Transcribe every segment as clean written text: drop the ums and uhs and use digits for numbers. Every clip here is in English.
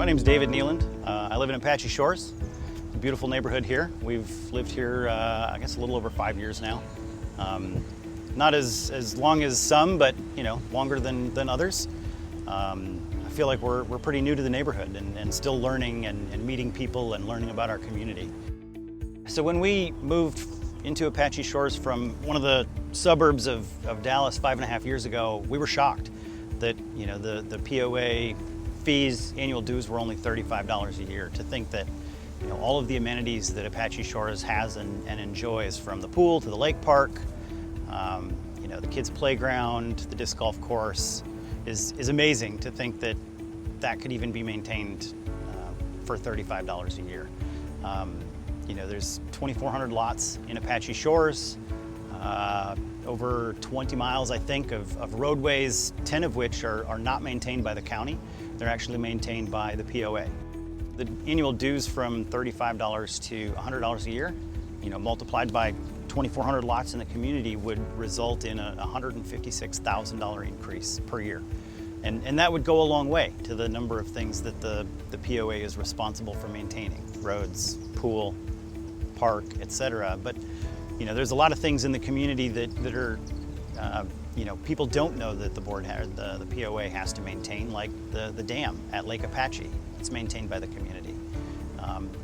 name's David Nealand. I live in Apache Shores. It's a beautiful neighborhood here. We've lived here, I guess, a little over 5 years now. Not as long as some, but longer than others. I feel like we're pretty new to the neighborhood and still learning and meeting people and learning about our community. So when we moved into Apache Shores from one of the suburbs of Dallas 5.5 years ago, we were shocked that the POA fees, annual dues, were only $35 a year. To think that all of the amenities that Apache Shores has and enjoys, from the pool to the lake park, the kids' playground, the disc golf course, is amazing. To think that that could even be maintained for $35 a year. There's 2,400 lots in Apache Shores, over 20 miles, I think, of roadways, 10 of which are not maintained by the county. They're actually maintained by the POA. The annual dues from $35 to $100 a year, multiplied by 2,400 lots in the community, would result in a $156,000 increase per year. And that would go a long way to the number of things that the POA is responsible for maintaining: roads, pool, park, etc. But there's a lot of things in the community that are, people don't know that the POA has to maintain, like the dam at Lake Apache. It's maintained by the community.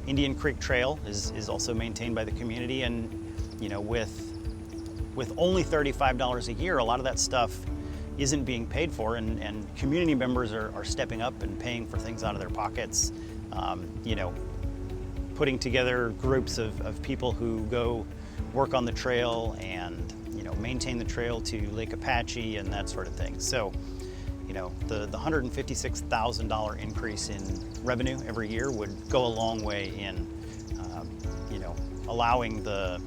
Indian Creek Trail is also maintained by the community, and with only $35 a year, a lot of that stuff isn't being paid for, and community members are stepping up and paying for things out of their pockets. Putting together groups of people who go work on the trail and maintain the trail to Lake Apache and that sort of thing. So the $156,000 increase in revenue every year would go a long way in allowing the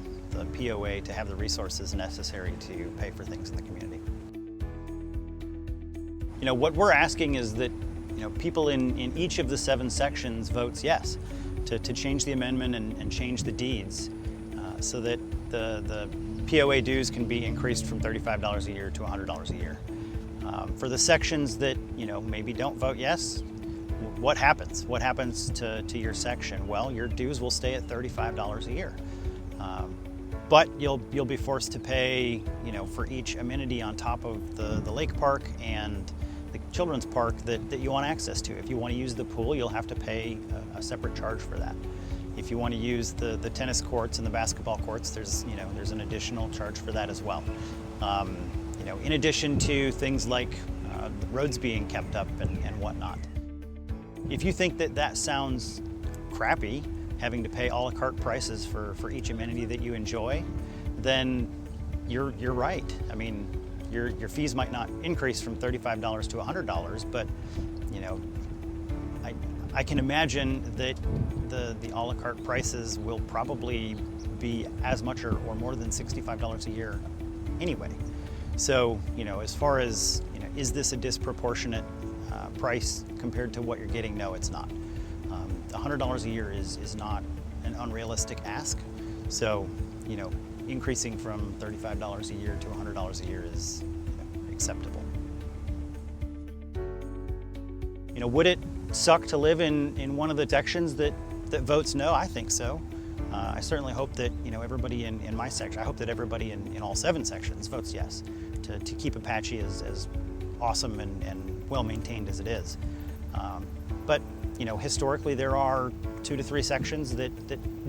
POA to have the resources necessary to pay for things in the community. What we're asking is that people in each of the 7 sections votes yes to change the amendment and change the deeds, so that the POA dues can be increased from $35 a year to $100 a year. For the sections that maybe don't vote yes, what happens? What happens to your section? Well, your dues will stay at $35 a year, but you'll be forced to pay for each amenity on top of the lake park and the children's park that you want access to. If you want to use the pool, you'll have to pay a separate charge for that. If you want to use the tennis courts and the basketball courts, there's an additional charge for that as well. In addition to things like the roads being kept up and whatnot. If you think that sounds crappy, having to pay a la carte prices for each amenity that you enjoy, then you're right. I mean, your fees might not increase from $35 to $100, but I can imagine that the a la carte prices will probably be as much or more than $65 a year anyway. So as far as is this a disproportionate price compared to what you're getting? No, it's not. $100 a year is not an unrealistic ask. So increasing from $35 a year to $100 a year is acceptable. Would it suck to live in one of the sections that votes no? I think so. I certainly hope that everybody in my section, I hope that everybody in all 7 sections votes yes to keep Apache as awesome and well maintained as it is. But historically there are 2 to 3 sections that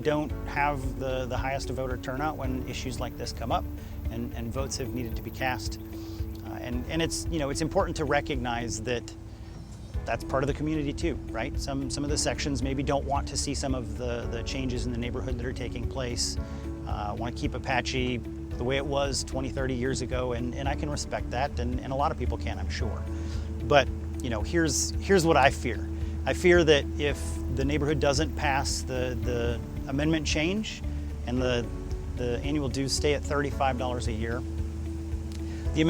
don't have the highest voter turnout when issues like this come up, and votes have needed to be cast. And it's it's important to recognize that that's part of the community too, right? Some of the sections maybe don't want to see some of the changes in the neighborhood that are taking place, want to keep Apache the way it was 20, 30 years ago, and I can respect that, and a lot of people can, I'm sure. But here's what I fear. I fear that if the neighborhood doesn't pass the amendment change and the annual dues stay at $35 a year, the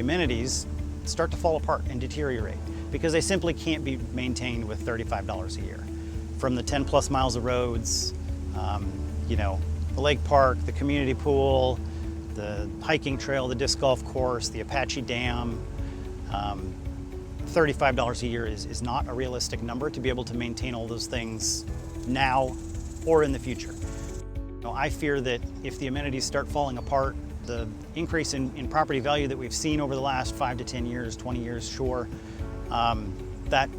amenities start to fall apart and deteriorate because they simply can't be maintained with $35 a year. From the 10 plus miles of roads, the lake park, the community pool, the hiking trail, the disc golf course, the Apache Dam, $35 a year is not a realistic number to be able to maintain all those things now or in the future. I fear that if the amenities start falling apart, the increase in property value that we've seen over the last 5 to 10 years, 20 years, sure, that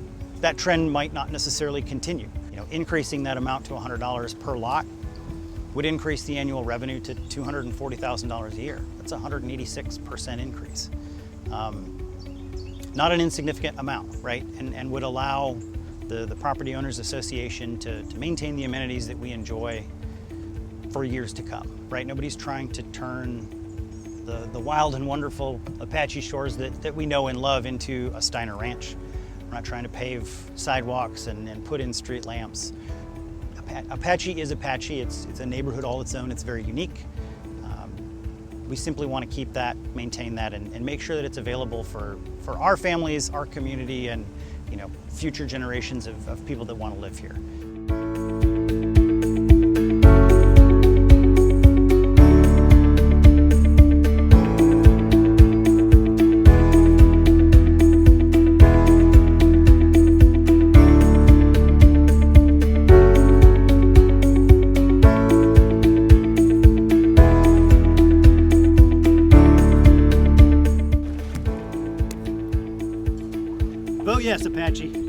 trend might not necessarily continue. Increasing that amount to $100 per lot would increase the annual revenue to $240,000 a year. That's a 186% increase. Not an insignificant amount, right? And would allow the Property Owners Association to maintain the amenities that we enjoy for years to come, right? Nobody's trying to turn the wild and wonderful Apache Shores that we know and love into a Steiner Ranch. We're not trying to pave sidewalks and put in street lamps. Apache is Apache. It's a neighborhood all its own. It's very unique. We simply want to keep that, maintain that, and make sure that it's available for our families, our community, and future generations of people that want to live here. Vote yes, Apache.